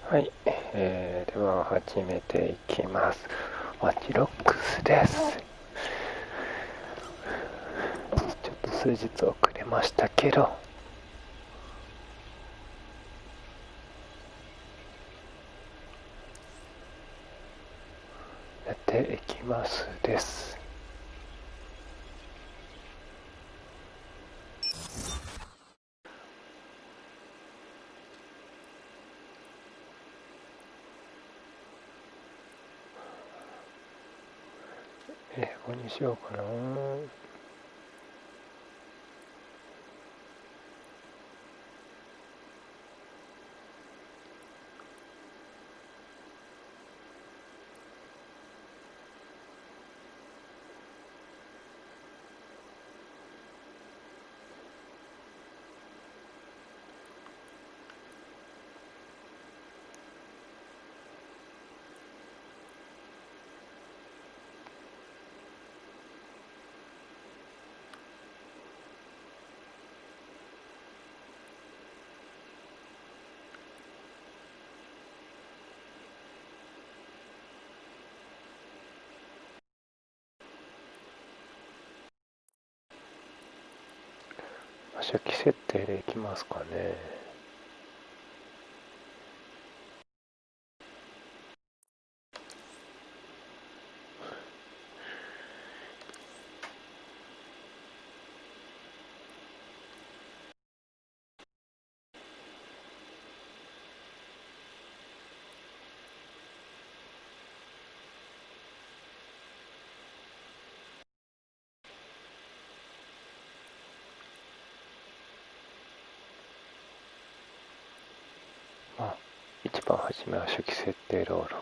はい、では始めていきます。ワッチロックスです。ちょっと数日遅れましたけど、やっていきますです。英語にしようかな。初期設定でいきますかね。まあ、一番初めは初期設定ロール。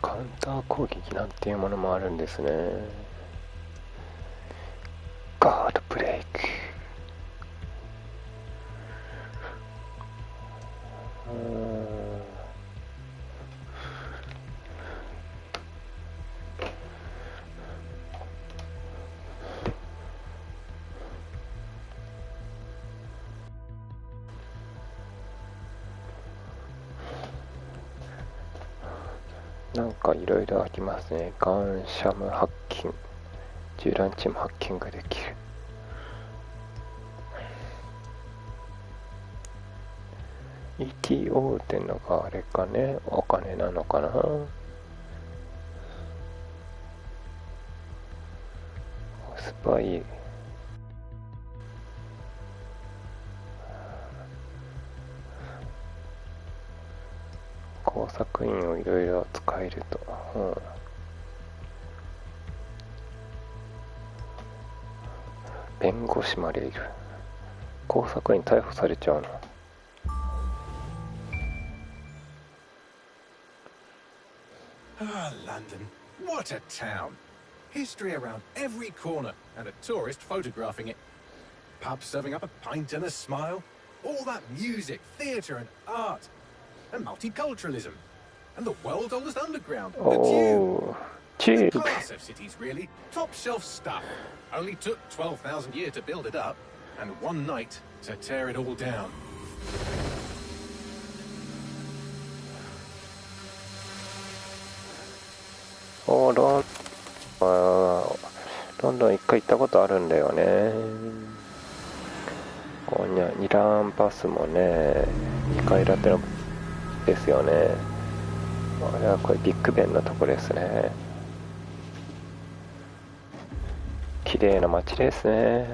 カウンター攻撃なんていうものもあるんですね。ガードブレイク。なんかいろいろありますね。ガンシャムハッキング、銃弾チームハッキングできる。ETO ってのがあれかね、お金なのかな。スパイ工作員をいろいろ使えると、弁護士までいる。工作員逮捕されちゃうの。Ah, London. What a town. History around every corner and a tourist photographing it. Pubs serving up a pint and a smile. All that music, theatre and art. And multiculturalism. And the world's oldest underground. Oh, the class of cities, really. Top shelf stuff. Only took 12,000 years to build it up. And one night to tear it all down. ロンドン一回行ったことあるんだよね。こんにゃ2段パスもね、2階建てのですよね。これビッグベンのとこですね。綺麗な街ですね。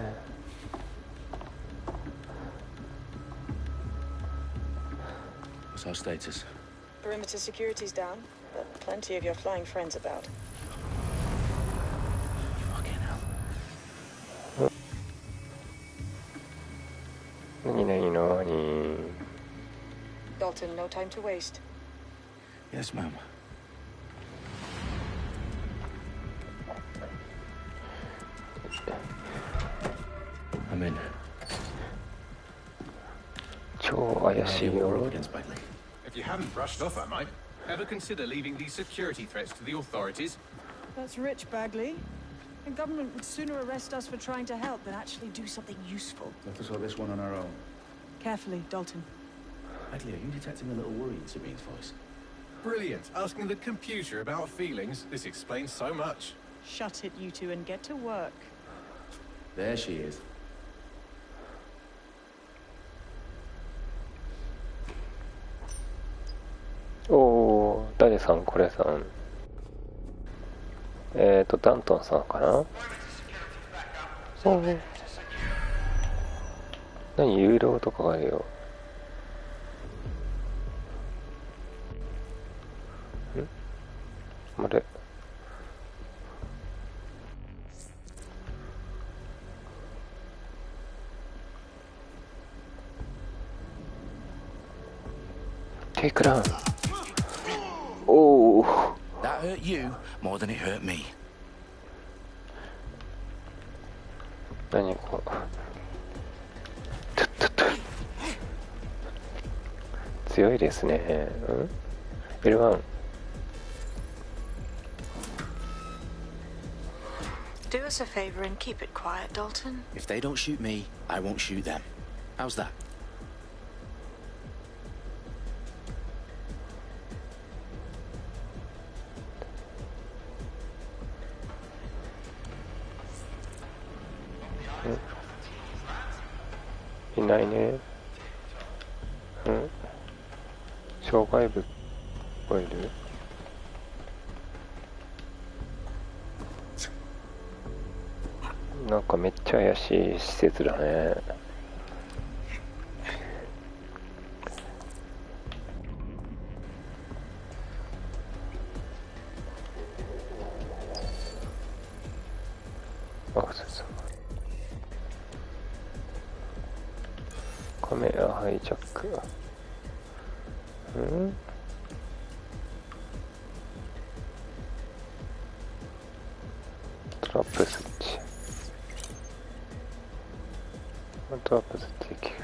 What's our status? Perimeter security's down, but plenty of your flying friends about. Fucking hell. 何 Dalton, no time to waste. Yes, ma'am. I'm in. 超怪しい We're よ up。against Bagley. If you hadn't brushed off, I might. Ever consider leaving these security threats to the authorities? That's rich, Bagley. The government would sooner arrest us for trying to help than actually do something useful. Let us sort this one on our own. Carefully, Dalton. Bagley, are you detecting a little worry in Sabine's voice? Brilliant. Asking the computer about feelings. This explains so much. Shut it, you two, and get to work. There she is. おお、誰さんこれさん。ダントンさんかな。おお。何有料とかがあるよ。あれ。テイクダウン。おお。That hurt you more than it hurt me. 何こう。強いですね。うん L1。Do us a favor and keep it quiet, Dalton. If they don't shoot me, I won't shoot them. How's that? Hmm? いないね。うん。障害物がいる。なんかめっちゃ怪しい施設だね。あ、そうそう。カメラハイジャック。うん？トラップスイッチ。トラップスイッチできる。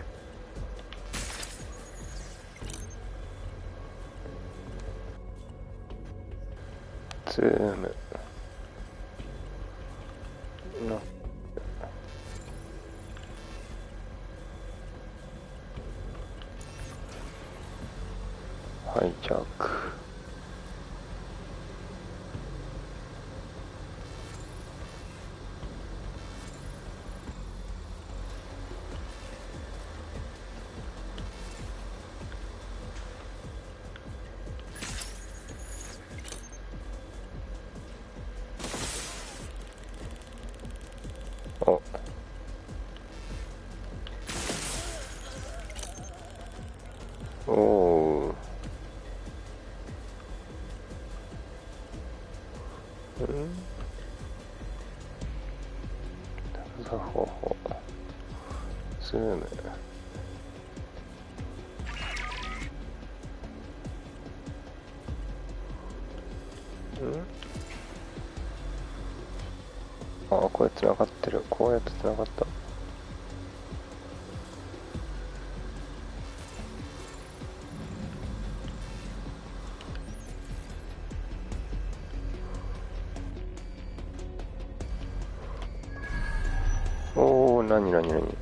ズーム。の。ハイジャック。お。おお。うん。操作方法。ズーム。うん。あ、これ繋がってる。こうやって繋がった。おお、なになになに。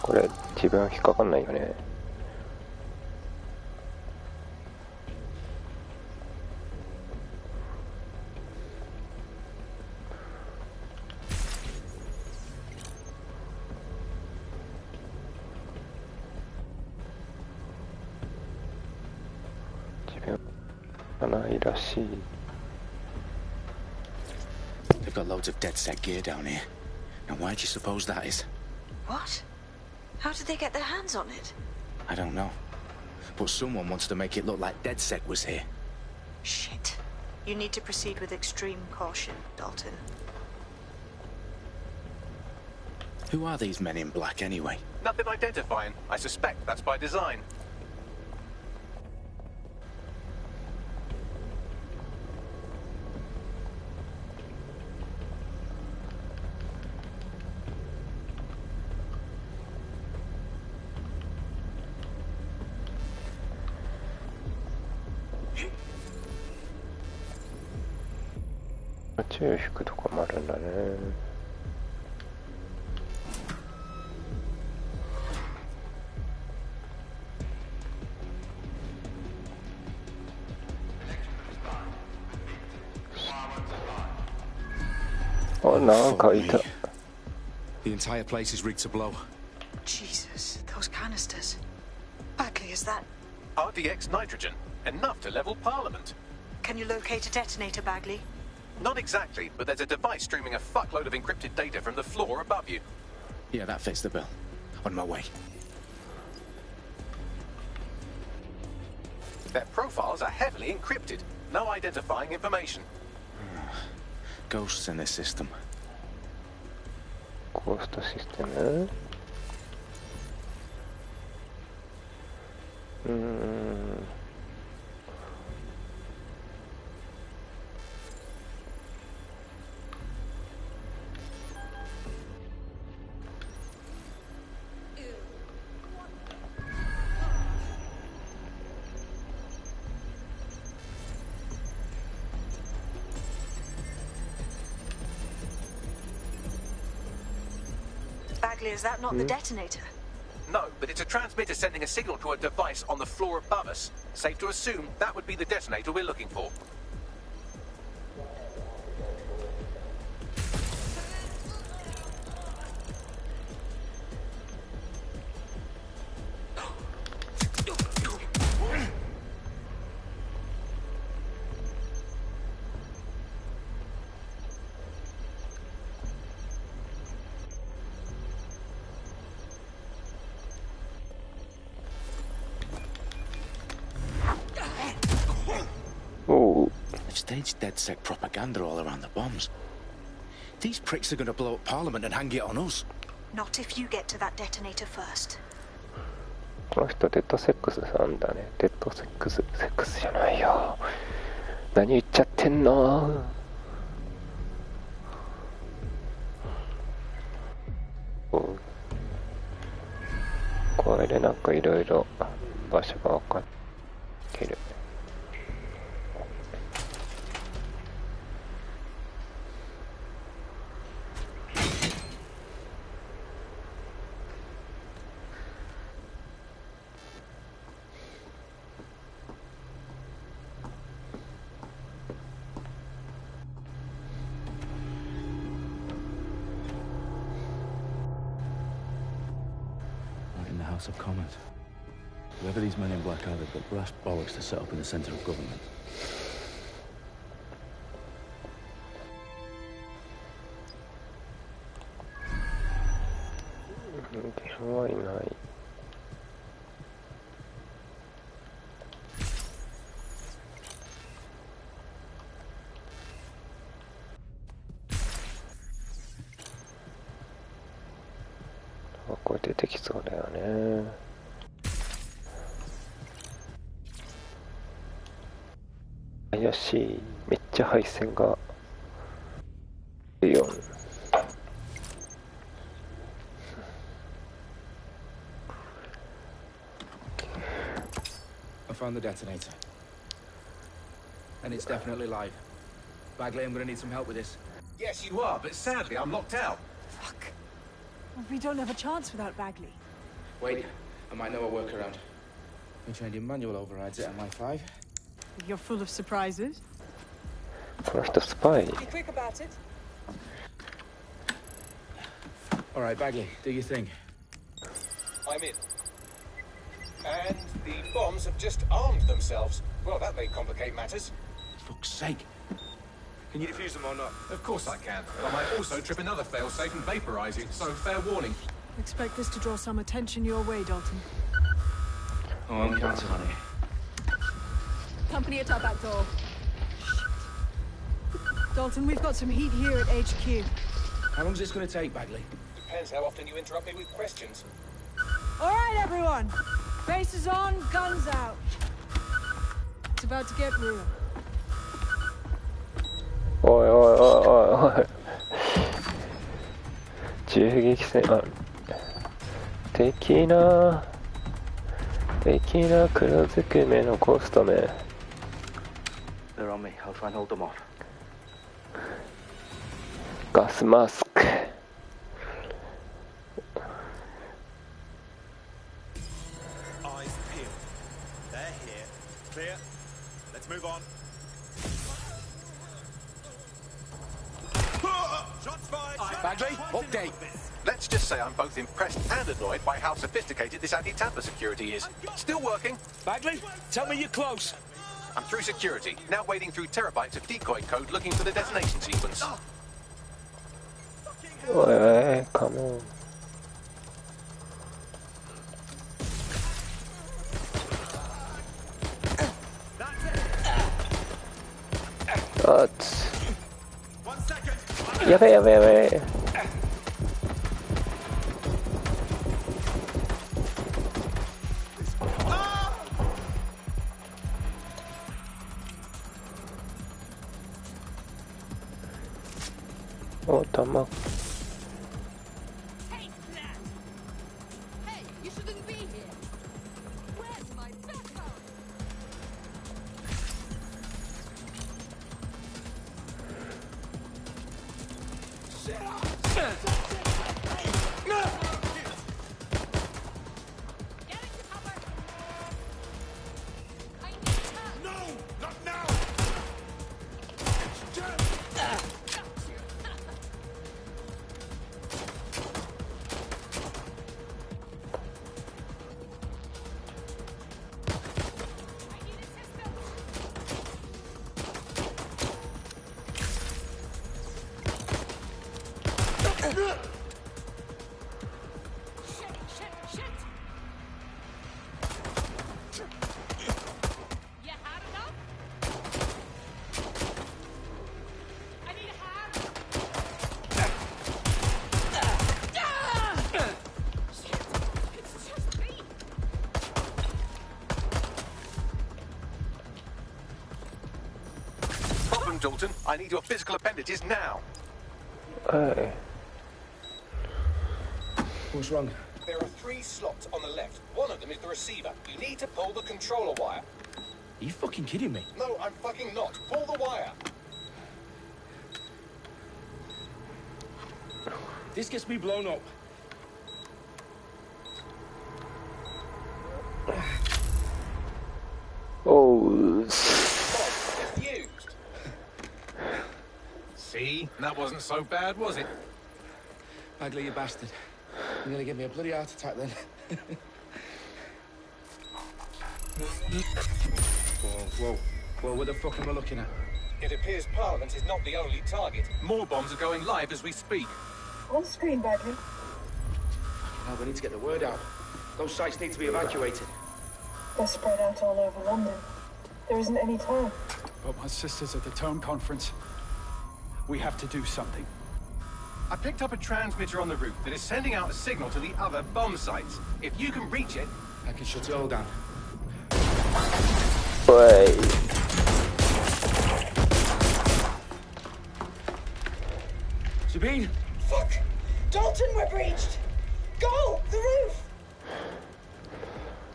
これ自分引っかかんないよね。ないらしい。 They've got loads of dead set gear down here. Now why do you suppose that is? What? How did they get their hands on it? I don't know. But someone wants to make it look like DedSec was here. Shit. You need to proceed with extreme caution, Dalton. Who are these men in black anyway? Nothing identifying. I suspect that's by design. 宙引くとかもあるんだね。あ、なんかいた。 The entire place is rigged to blow. Jesus, those canisters. Bagley, is that... RDX nitrogen. Enough to level Parliament. Can you locate a detonator, Bagley? Not exactly, but there's a device streaming a fuckload of encrypted data from the floor above you. Yeah, that fits the bill. On my way. Their profiles are heavily encrypted. No identifying information. Ghosts in this system. ゴーストシステム。Bagley, is that not the detonator? No, but it's a transmitter sending a signal to a device on the floor above us. Safe to assume that would be the detonator we're looking for. They've staged DedSec propaganda all around the bombs. These pricks are going to blow up Parliament and hang it on us. Not if you get to that detonator first. この人デッドセックスさんだね。デッドセックス、セックスじゃないよ。何言っちゃってんの。これでなんかいろいろ場所が分かってる。House of Commons. Whoever these men in black are, they've got brass bollocks to set up in the centre of government. Why not?これ出てきそうだよね。怪しい。めっちゃ配線が4。I found the detonator. And it's definitely live. Bagley, I'm gonna need some help with this. Yes, you are, but sadly I'm locked out. Fuck. We don't have a chance without Bagley. Wait, I might know a workaround. We trained in manual overrides at MI5. You're full of surprises. この人スパイ。 Be quick about it. All right, Bagley, do your thing. I'm in. And the bombs have just armed themselves. Well, that may complicate matters. Fuck's sake. Can you defuse them or not? Of course I can. I might also trip another failsafe and vaporize you, so fair warning. Expect this to draw some attention your way, Dalton. Oh, I'm counting on it. Company at our back door. Dalton, we've got some heat here at HQ. How long is this going to take, Bagley? Depends how often you interrupt me with questions. All right, everyone. Faces on, guns out. It's about to get real. おいおいおいおいおい。銃撃戦、あ、敵な黒ずくめのコストめ。 They're on me. I'll try and hold them off. ガスマスク。Bagley, update. Let's just say I'm both impressed and annoyed by how sophisticated this anti-tamper security is. Still working. Bagley, tell me you're close. I'm through security, now wading through terabytes of decoy code looking for the detonation sequence. Hey, come on. What? やべえやべえやべえ。お、弾。Dalton, I need your physical appendages now. Hey. What's wrong? There are 3 slots on the left. One of them is the receiver. You need to pull the controller wire. Are you fucking kidding me? No, I'm fucking not. Pull the wire. This gets me blown up. Oh. See? That wasn't so bad, was it? Bagley, you bastard. You're gonna give me a bloody heart attack then. Whoa, what the fuck am I looking at? It appears Parliament is not the only target. More bombs are going live as we speak. On screen, Bagley. Now we need to get the word out. Those sites need to be evacuated. They're spread out all over London. There isn't any time. But my sister's at the town conference. We have to do something. I picked up a transmitter on the route that is sending out a signal to the other bomb sites. If you can reach it... I can shut it all down. Wait. Sabine! Fuck! Dalton, we're breached! Go! The roof!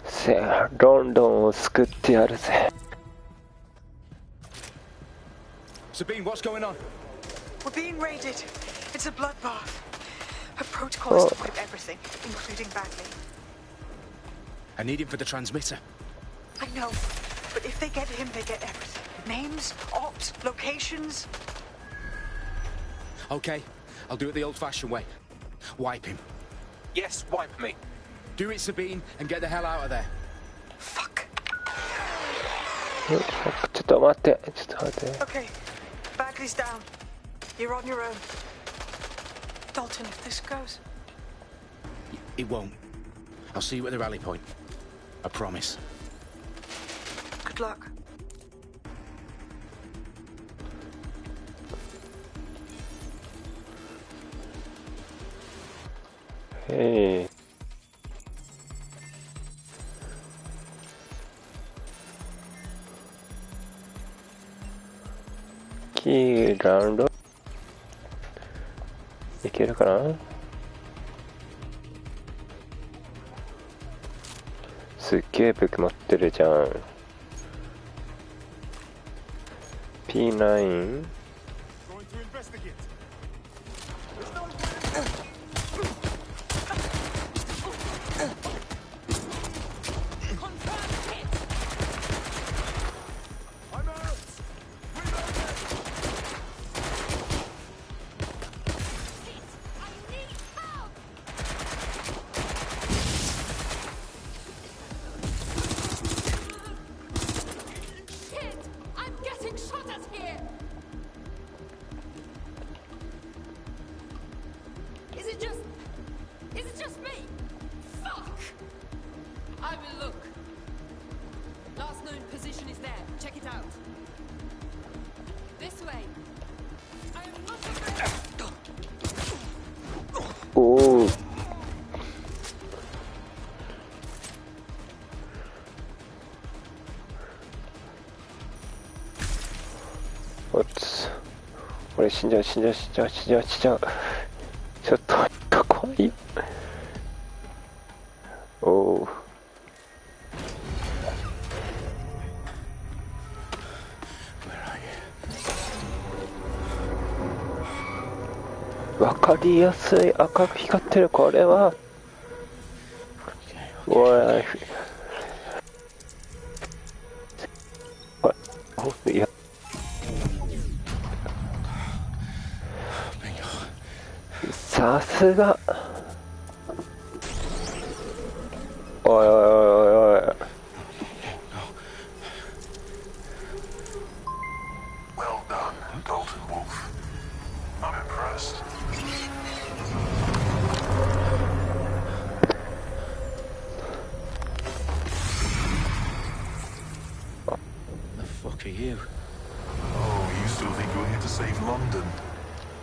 せあ、ロンドンを救ってやるぜ。Sabine, what's going on? We're being raided. It's a bloodbath. Her protocol is to wipe everything, including Bagley. I need him for the transmitter. I know, but if they get him, they get everything. Names, ops, locations. Okay, I'll do it the old-fashioned way. Wipe him. Yes, wipe me. Do it, Sabine, and get the hell out of there. Fuck. ちょっと待って、ちょっと待って。 Okay, Bagley's down. You're on your own. Dalton, if this goes... It won't. I'll see you at the rally point. I promise. Good luck. Hey. キーランドいけるかな。すっげえ武器持ってるじゃん。 P9 Check it out. This way. I am not afraid. おお。おっつ。俺死んじゃう。ちょっと怖いよ。おお。わかりやすい赤く光ってる。これはおい、いや、さすが。おいおいおいおいおい。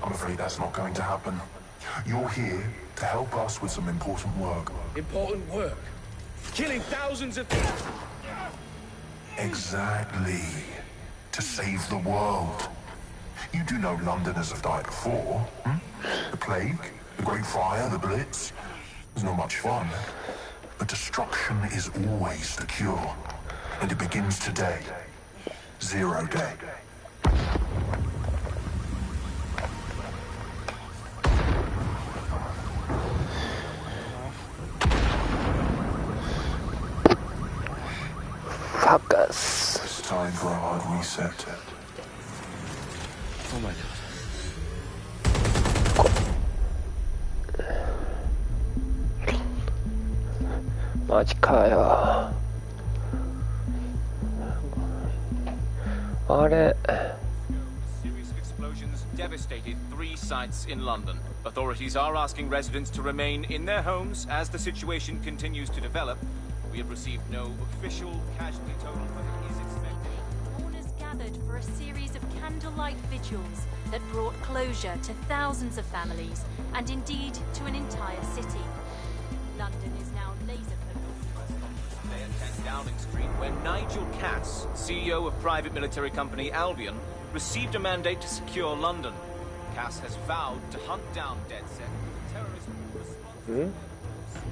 I'm afraid that's not going to happen. You're here to help us with some important work. Important work? Killing thousands of people? Exactly. To save the world. You do know Londoners have died before, hmm? The plague, the Great Fire, the Blitz. It's not much fun. But destruction is always the cure. And it begins today. 0 day. Focus. It's time for a hard reset. Oh my god. マジかよ。あれ。Series of explosions devastated 3 sites in London. Authorities are asking residents to remain in their homes as the situation continues to develop. We have received no official casualty total, but it is expected. Mourners gathered for a series of candlelight vigils that brought closure to thousands of families, and indeed to an entire city. London is now laser-focused. Today at 10 Downing Street, where Nigel Cass, CEO of private military company Albion, received a mandate to secure London. Cass has vowed to hunt down DedSec, terrorist responsible.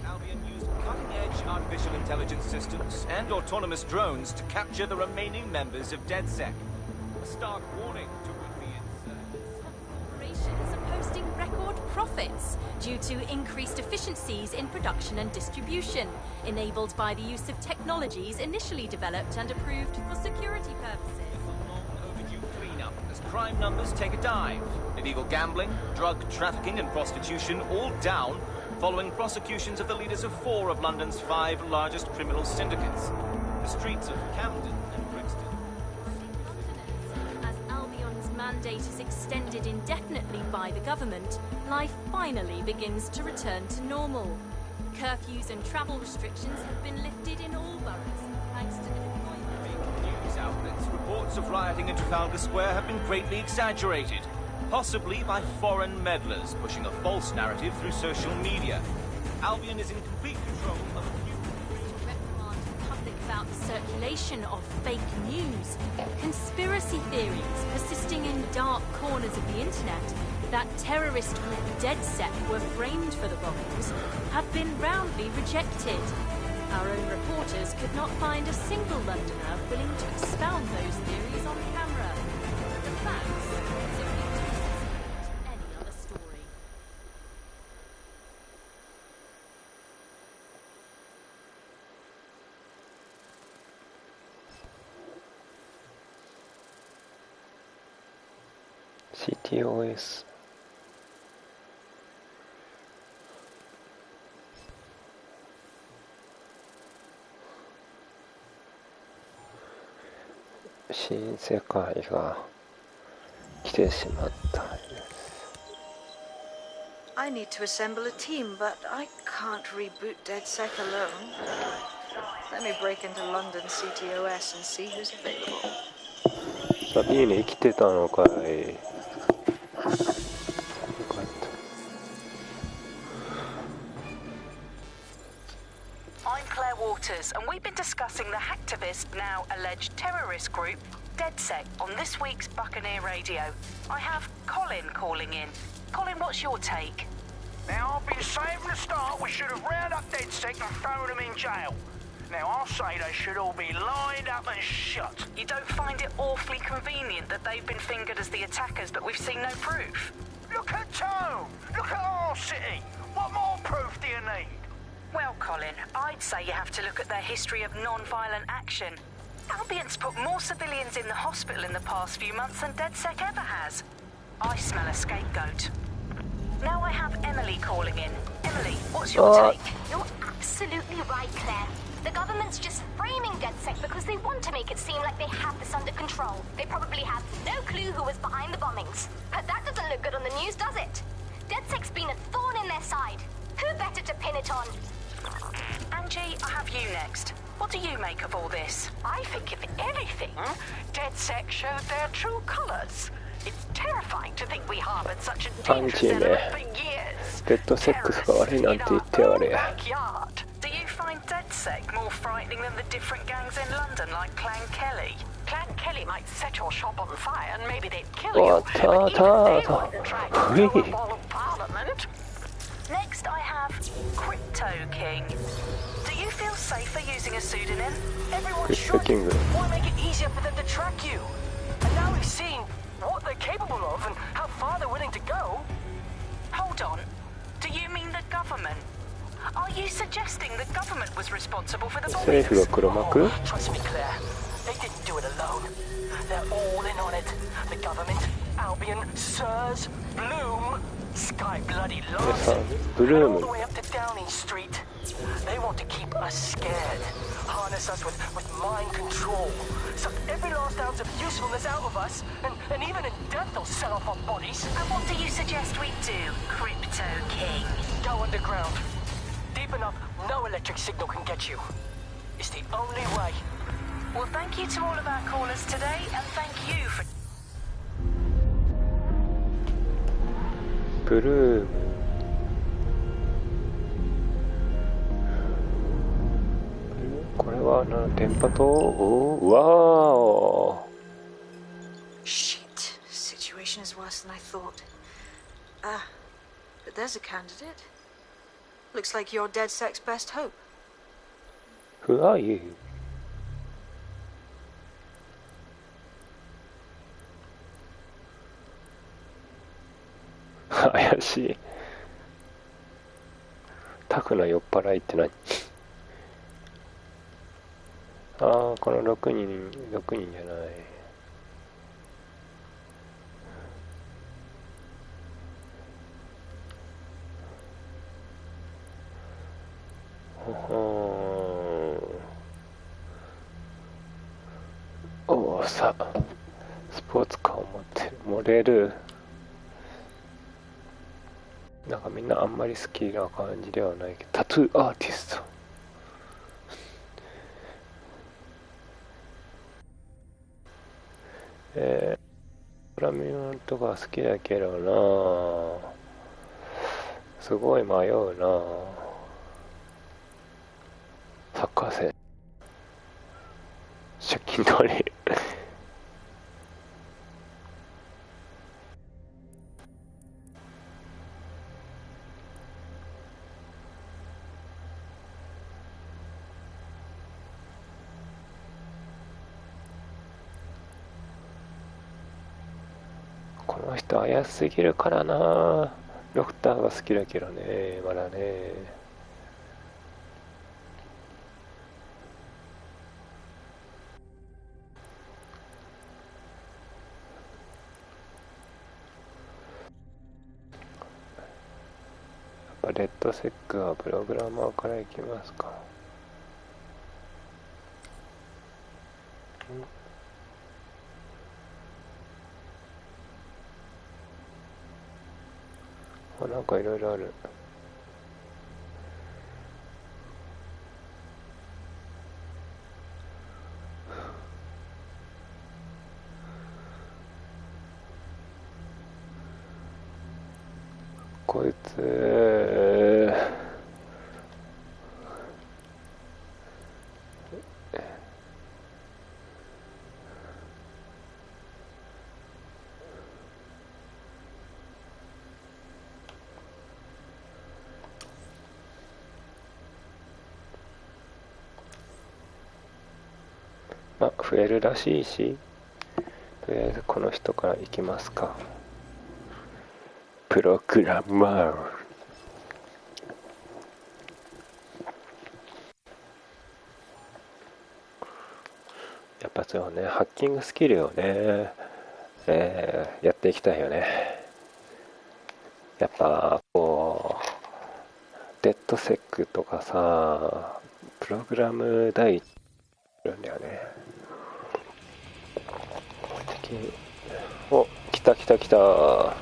Albion used cutting-edge artificial intelligence systems and autonomous drones to capture the remaining members of DedSec. A stark warning to would-be insurgents. Corporations are posting record profits due to increased efficiencies in production and distribution, enabled by the use of technologies initially developed and approved for security purposes. A long-overdue cleanup as crime numbers take a dive. Illegal gambling, drug trafficking and prostitution all down, following prosecutions of the leaders of 4 of London's 5 largest criminal syndicates. The streets of Camden and Brixton. As Albion's mandate is extended indefinitely by the government, life finally begins to return to normal. Curfews and travel restrictions have been lifted in all boroughs, thanks to the deployment. News outlets' reports of rioting in Trafalgar Square have been greatly exaggerated, possibly by foreign meddlers pushing a false narrative through social media. Albion is in complete control of a few... reprimand the public about the circulation of fake news, conspiracy theories persisting in dark corners of the internet that terrorist group DedSec were framed for the bombings have been roundly rejected. Our own reporters could not find a single Londoner willing to expound those theories on camera. The facts simply do not support any other story. CTOS。新世界が来てしまったんです。I need to assemble a team, but I can't reboot DedSec alone. Let me break into London CTOS and see who's available. サビーネ生きてたのかい。よかった。I'm Claire Waters, and we've been discussing the hacktivist, now alleged terrorist group, DedSec, on this week's Buccaneer Radio. I have Colin calling in. Colin, what's your take? Now, I've been saying from the start we should have rounded up DedSec and thrown them in jail. Now, I'll say they should all be lined up and shot. You don't find it awfully convenient that they've been fingered as the attackers, but we've seen no proof? Look at Tone! Look at our city! What more proof do you need? Well, Colin, I'd say you have to look at their history of non-violent action. Albion's put more civilians in the hospital in the past few months than DedSec ever has. I smell a scapegoat. Now I have Emily calling in. Emily, what's your take? You're absolutely right, Claire. The government's just framing DedSec because they want to make it seem like they have this under control. They probably have no clue who was behind the bombings. But that doesn't look good on the news, does it? DedSec's been a thorn in their side. Who better to pin it on? Angie, I have you next. What do you make of all this? I think, if anything, DedSec showed their true colors. It's terrifying to think we harbored such a dangerous element for years. Terrorists in our own backyard. Do you find DedSec more frightening than the different gangs in London, like Clan Kelly? Clan Kelly might set your shop on fire and maybe they'd kill you, but even they wouldn't try to throw a ball of Parliament. Next, I have Crypto King. Do you feel safer using a pseudonym? Everyone should. Why make it easier for them to track you? And now we've seen what they're capable of and how far they're willing to go. Hold on. Do you mean the government? Are you suggesting the government was responsible for the bombings? Oh, trust me, Claire. They didn't do it alone. They're all in on it. The government, Albion, Sirs, Bloom, Sky Bloody Larson, and all the way up to Downing Street. They want to keep us scared, harness us with mind control, suck every last ounce of usefulness out of us, and even in death they'll sell off our bodies. And what do you suggest we do, Crypto King? Go underground. Deep enough, no electric signal can get you. It's the only way. Well, thank you to all of our callers today, and thank you for... Blue. Wow. Shit. Situation is worse than I thought. But there's a candidate. Looks like you're DedSec's best hope. Who are you?怪しい。タフな酔っ払いって何？ああ、この6人じゃない。おお、さ、スポーツカーを持ってる。モデル。なんかみんなあんまり好きな感じではないけど、タトゥーアーティスト。プラミナとか好きだけどな、すごい迷うな。サッカー選手、借金取り。この人怪しすぎるからな。ドクターが好きだけどね、まだね。やっぱレッドセックはプログラマーからいきますか。なんかいろいろある。こいつまあ増えるらしいし、とりあえずこの人からいきますか。プログラマー。やっぱそうね、ハッキングスキルをね、やっていきたいよね。やっぱこうデッドセックとかさ、プログラム第一なんだよね。お、来た来た来た。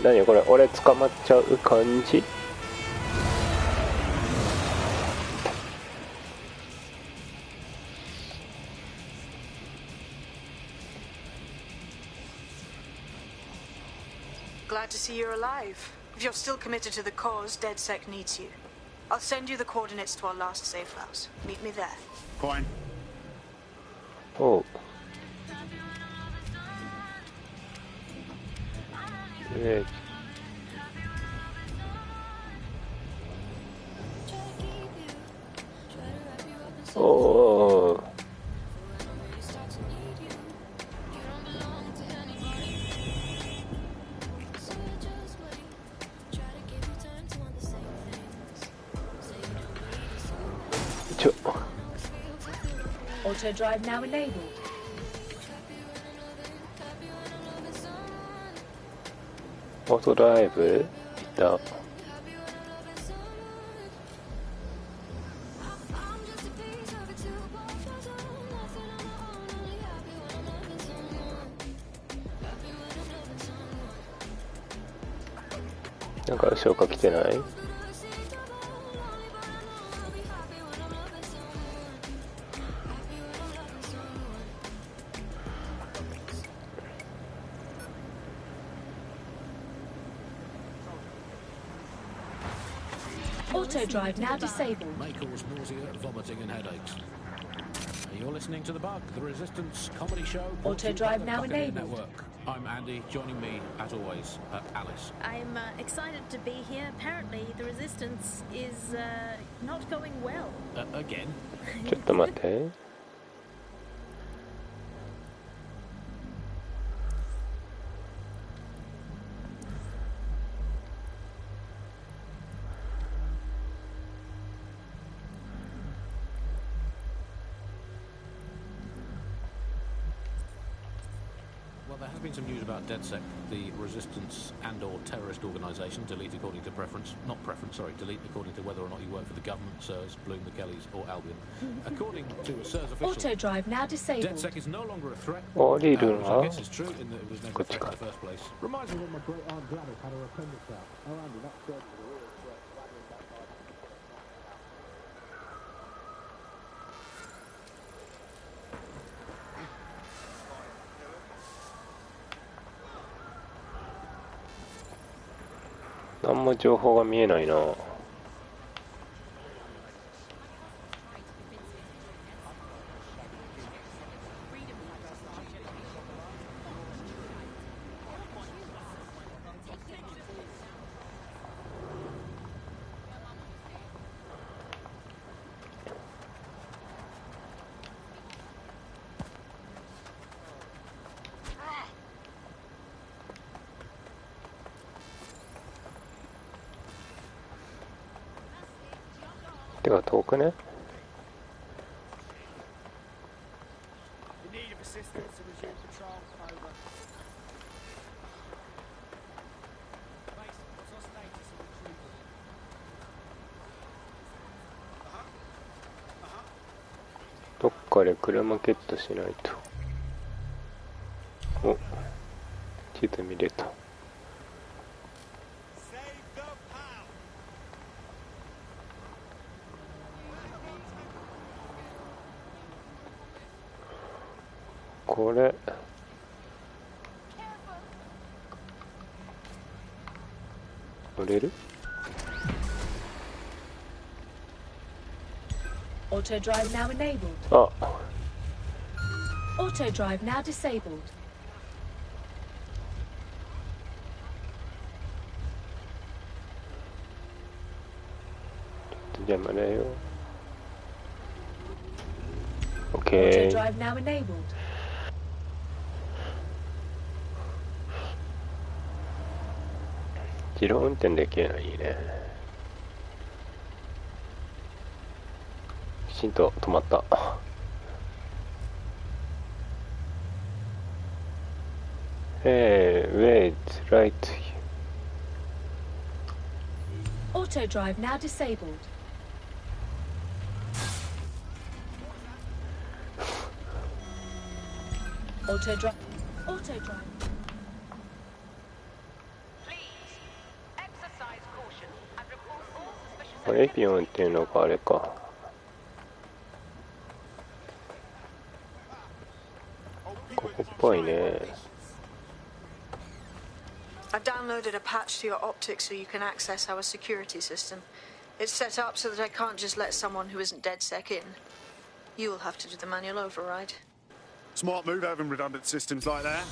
何これ、俺捕まっちゃう感じ。Glad to see you're alive. If you're still committed to the cause, DedSec needs you. I'll send you the coordinates to our last safe house. Meet me there. Fine. Oh. Yeah. Oh. Auto drive now enabled. オートドライブいた。なんか消化来てない？Auto drive now disabled. May cause nausea, vomiting, and headaches. You're listening to The Bug, the Resistance comedy show. Auto drive now enabled. Network. I'm Andy. Joining me, as always, Alice. I'm excited to be here. Apparently, the Resistance is not going well. Again? ちょっと待って。Well, there has been some news about DedSec, the resistance and/or terrorist organisation. Delete according to preference, not preference. Sorry, delete according to whether or not you work for the government, SIRS, Bloom, the Kellys, or Albion. According to a SIRS official, Auto drive now disabled. DedSec is no longer a threat. 降りる Which な。 I guess is true in that it was never a threat in the first place. Reminds me when my great aunt Gladys had her appendix out. Oh, Andy, that's good. Rattling backfire. 何も情報が見えないな。てか遠くね。どっかで車ゲットしないと。お、地図見れた。これ乗れる？ Auto drive now enabled. あ、 Auto drive now disabled. 邪魔だよ。 Auto OK。 drive now enabled. 自動運転できるのいいね。きちんと止まった。wait, right. Auto drive now disabled. Auto drive. Auto drive. これエピオンっていうのかあれか。ここっぽいね。I've downloaded a patch to your optics so you can access our security system. It's set up so that I can't just let someone who isn't DedSec in. You will have to do the manual override. Smart move having redundant systems like that.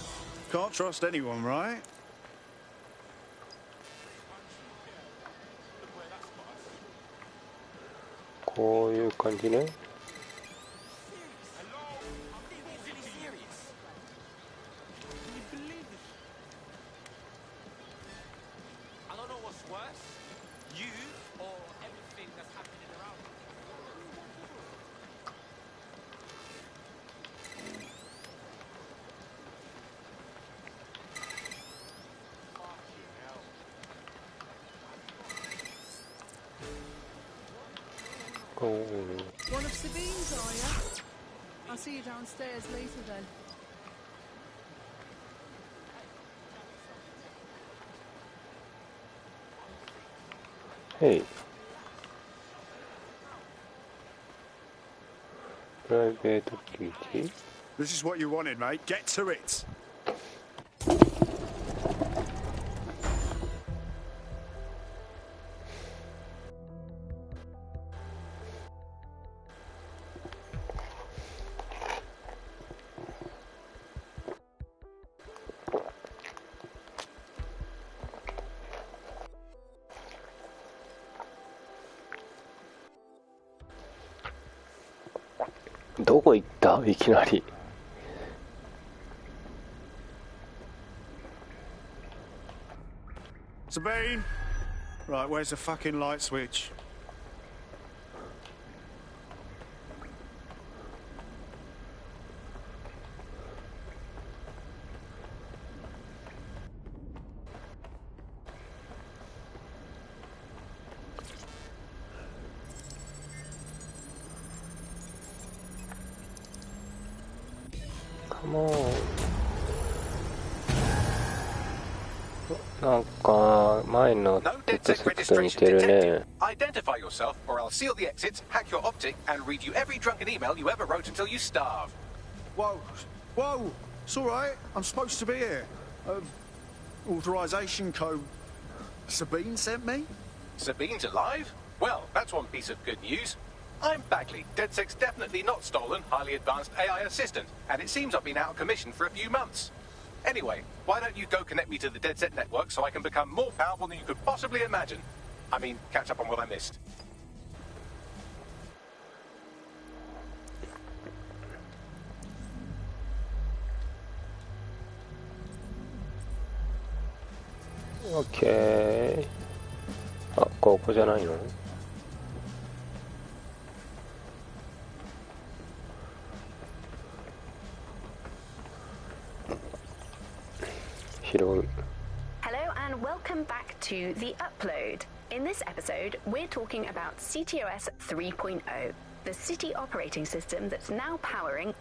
Can't trust anyone, right? Oh, こういう感じね。One of Sabine's, are you? I'll see you downstairs later then. Hey. Private duty. This is what you wanted, mate. Get to it. どこ行った？いきなり。Sabine! Right, where's the fucking light switch? Come on. なんか前のデッドセックと似てるね。 Identify yourself, or I'll seal the exits, hack your optic, and read you every drunken email you ever wrote until you starve. Whoa, whoa, it's all right. I'm supposed to be here. Authorization code. Sabine sent me? Sabine's alive? Well, that's one piece of good news. I'm Bagley, DedSec's definitely not stolen, highly advanced AI assistant, and it seems I've been out of commission for a few months. Anyway, why don't you go connect me to the DedSec network so I can become more powerful than you could possibly imagine? I mean, catch up on what I missed. OK。あ、ここじゃないの？拾う。 Hello and welcome back to The Upload. In this episode, we're talking about CTOS 3.0, the city operating system that's now powering...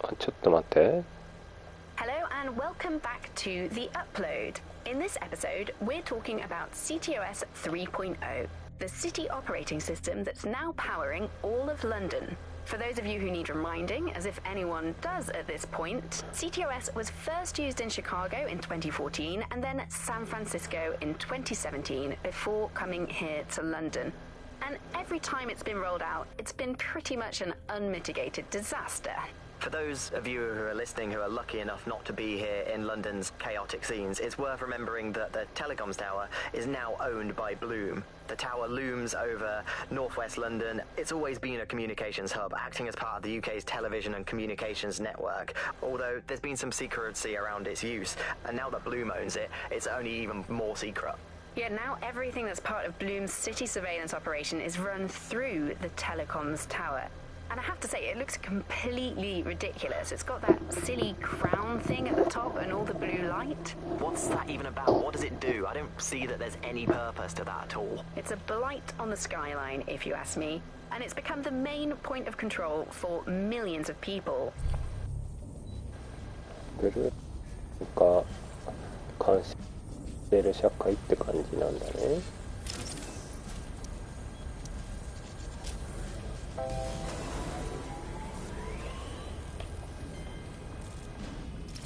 あ、ちょっと待って。 Hello and welcome back to The Upload. In this episode, we're talking about CTOS 3.0, the city operating system that's now powering all of London. For those of you who need reminding, as if anyone does at this point, CTOS was first used in Chicago in 2014 and then San Francisco in 2017 before coming here to London. And every time it's been rolled out, it's been pretty much an unmitigated disaster. For those of you who are listening who are lucky enough not to be here in London's chaotic scenes, it's worth remembering that the telecoms tower is now owned by Bloom. The tower looms over northwest London. It's always been a communications hub, acting as part of the UK's television and communications network, although there's been some secrecy around its use, and now that Bloom owns it, it's only even more secret. Yeah, now everything that's part of Bloom's city surveillance operation is run through the telecoms tower. And I have to say, it looks completely ridiculous. It's got that silly crown thing at the top and all the blue light. What's that even about? What does it do? I don't see that there's any purpose to that at all. It's a blight on the skyline, if you ask me. And it's become the main point of control for millions of people. か監視してる社会って感じなんだね。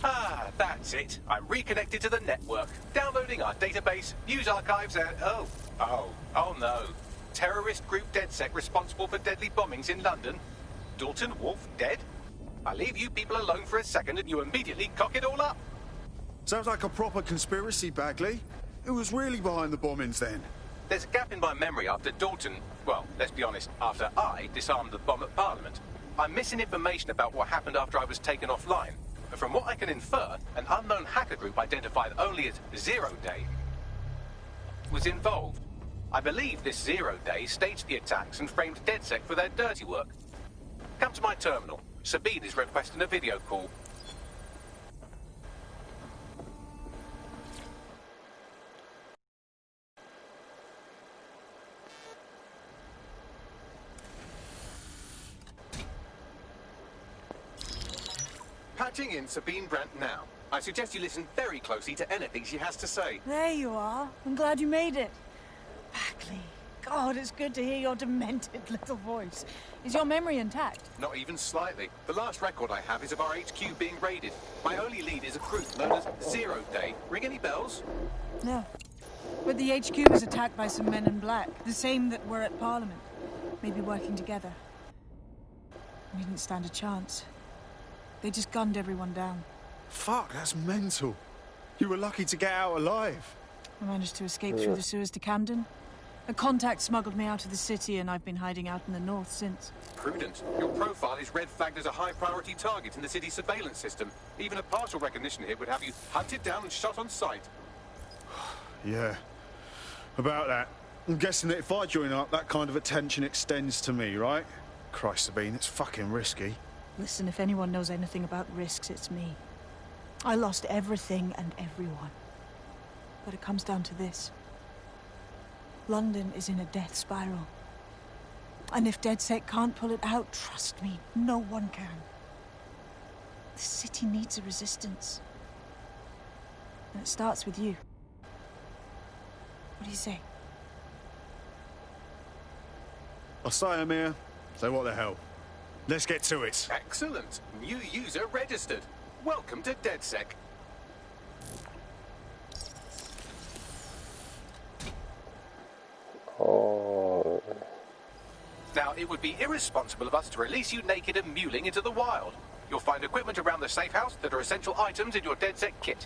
Ah, that's it. I'm reconnected to the network, downloading our database, news archives, and oh no. Terrorist group DedSec responsible for deadly bombings in London. Dalton Wolf dead? I leave you people alone for a second and you immediately cock it all up. Sounds like a proper conspiracy, Bagley. Who was really behind the bombings then? There's a gap in my memory after Dalton, well, let's be honest, after I disarmed the bomb at Parliament. I'm missing information about what happened after I was taken offline. But from what I can infer, an unknown hacker group identified only as Zero Day was involved. I believe this Zero Day staged the attacks and framed DedSec for their dirty work. Come to my terminal. Sabine is requesting a video call. Patching in Sabine Brandt now. I suggest you listen very closely to anything she has to say. There you are. I'm glad you made it. Bagley. God, it's good to hear your demented little voice. Is your memory intact? Not even slightly. The last record I have is of our HQ being raided. My only lead is a group known as Zero Day. Ring any bells? No. But the HQ was attacked by some men in black. The same that were at Parliament. Maybe working together. We didn't stand a chance. They just gunned everyone down. Fuck, that's mental. You were lucky to get out alive. I managed to escape through the sewers to Camden. A contact smuggled me out of the city, and I've been hiding out in the north since. Prudent. Your profile is red flagged as a high-priority target in the city's surveillance system. Even a partial recognition hit would have you hunted down and shot on sight. Yeah. About that. I'm guessing that if I join up, that kind of attention extends to me, right? Christ, Sabine, it's fucking risky. Listen, if anyone knows anything about risks, it's me. I lost everything and everyone. But it comes down to this. London is in a death spiral. And if DedSec can't pull it out, trust me, no one can. The city needs a resistance. And it starts with you. What do you say? I say, Amir, so what the hell? Let's get to it. Excellent. New user registered. Welcome to DedSec. Oh. Now, it would be irresponsible of us to release you naked and mewling into the wild. You'll find equipment around the safe house that are essential items in your DedSec kit.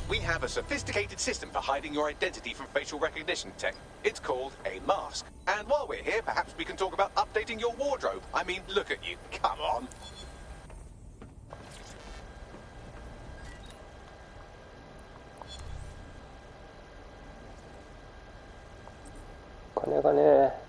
We have a sophisticated system for hiding your identity from facial recognition tech. It's called a mask. And while we're here, perhaps we can talk about updating your wardrobe. I mean, look at you. Come on. かね。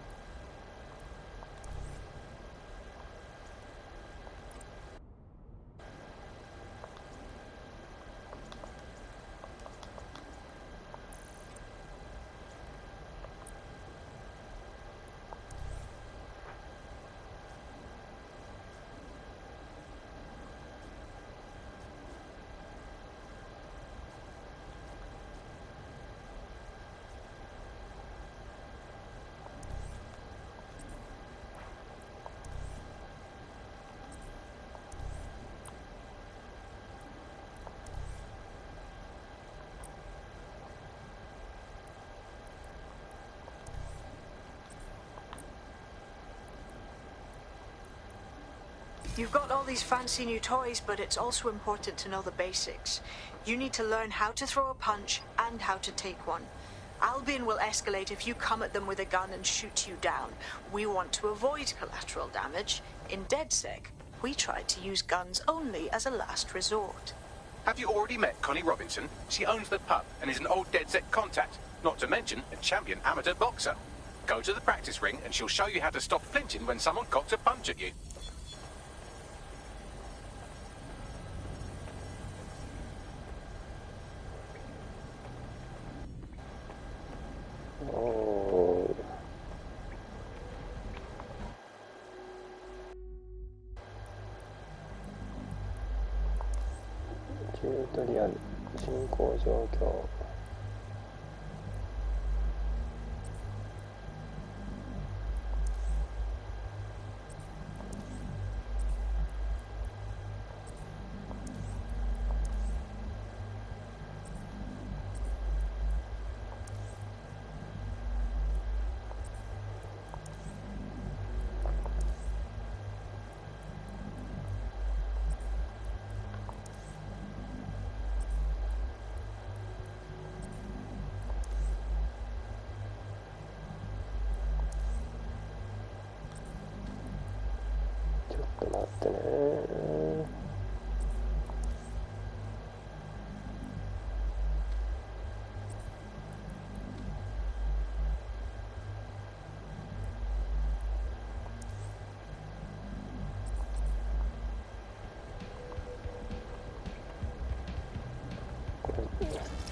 You've got all these fancy new toys, but it's also important to know the basics. You need to learn how to throw a punch and how to take one. Albion will escalate if you come at them with a gun and shoot you down. We want to avoid collateral damage. In DedSec, we try to use guns only as a last resort. Have you already met Connie Robinson? She owns the pub and is an old DedSec contact, not to mention a champion amateur boxer. Go to the practice ring and she'll show you how to stop flinching when someone cocks a punch at you.チュートリアル進行状況。ちょっと待ってね。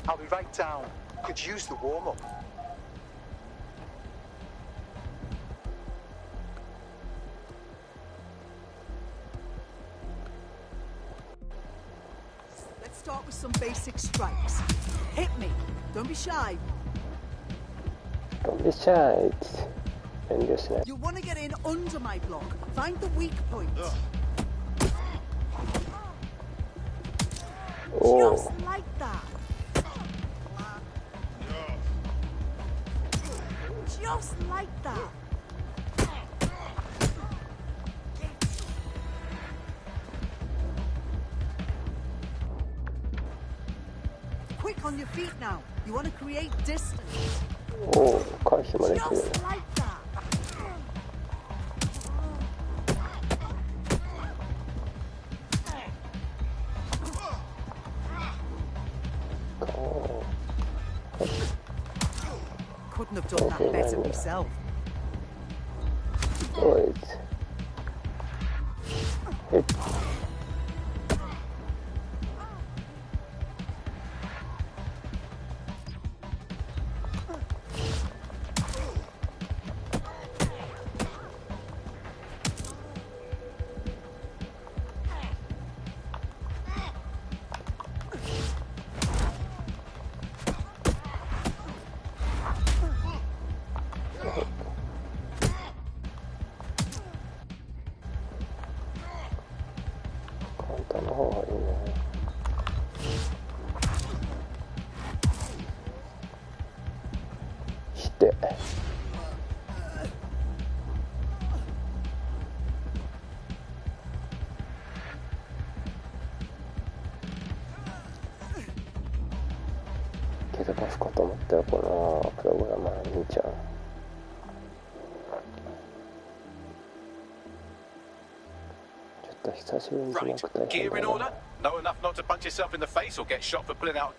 I'll be right down. Could use the warm-up. Let's start with some basic strikes. Hit me. Don't be shy. Don't be shy.遠慮しない。You want to get in under my block. Find the weak point. Oh. Just like that. Just like that. Quick on your feet now. You want to create distance. Oh, 回避まで来るね。 Just like that. Couldn't have done that better myself. Right. Hit.蹴飛ばすかと思ったよ、このプログラマー兄ちゃん。ちょっと久しぶりに字幕大変だ Gear in な。 order? Know enough not to punch yourself in the face or get shot for pulling out.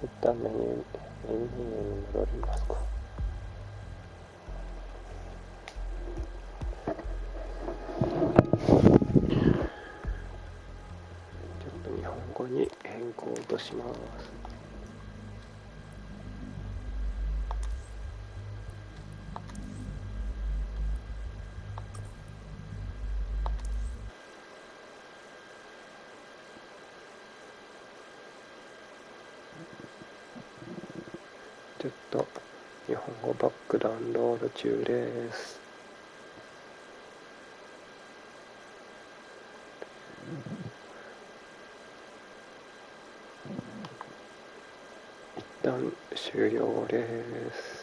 一旦メニューに戻りますか。します。ちょっと日本語バックダウンロード中です。一旦終了です。